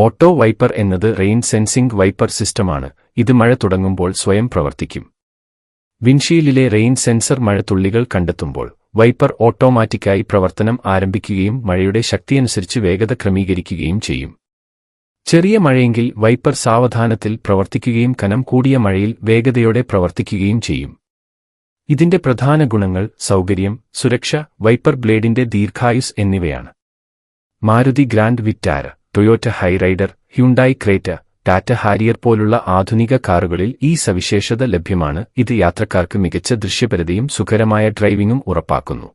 Auto wiper എന്നത് rain sensing wiper സിസ്റ്റമാണ്. ഇത് മഴ തുടങ്ങുമ്പോൾ സ്വയം പ്രവർത്തിക്കും. വിൻഷീൽഡിലെ റെയിൻ സെൻസർ മഴത്തുള്ളികൾ കണ്ടെത്തുമ്പോൾ വൈപ്പർ ഓട്ടോമാറ്റിക്കായി പ്രവർത്തനം ആരംഭിക്കുകയും മഴയുടെ ശക്തിയനുസരിച്ച് വേഗത ക്രമീകരിക്കുകയും ചെയ്യും. ചെറിയ മഴയെങ്കിൽ വൈപ്പർ സാവധാനത്തിൽ പ്രവർത്തിക്കുകയും കനം കൂടിയ മഴയിൽ വേഗതയോടെ പ്രവർത്തിക്കുകയും ചെയ്യും. ഇതിന്റെ പ്രധാന ഗുണങ്ങൾ സൗകര്യം, സുരക്ഷ, വൈപ്പർ ബ്ലേഡിന്റെ ദീർഘായുസ് എന്നിവയാണ്. Maruti grand Vitara, Toyota Hyryder, Hyundai Creta, Tata Harrier പോലുള്ള ആധുനിക കാറുകളിൽ ഈ സവിശേഷത ലഭ്യമാണ്. ഇത് യാത്രക്കാർക്ക് മികച്ച ദൃശ്യപരതയും സുഖകരമായ ഡ്രൈവിംഗും ഉറപ്പാക്കുന്നു.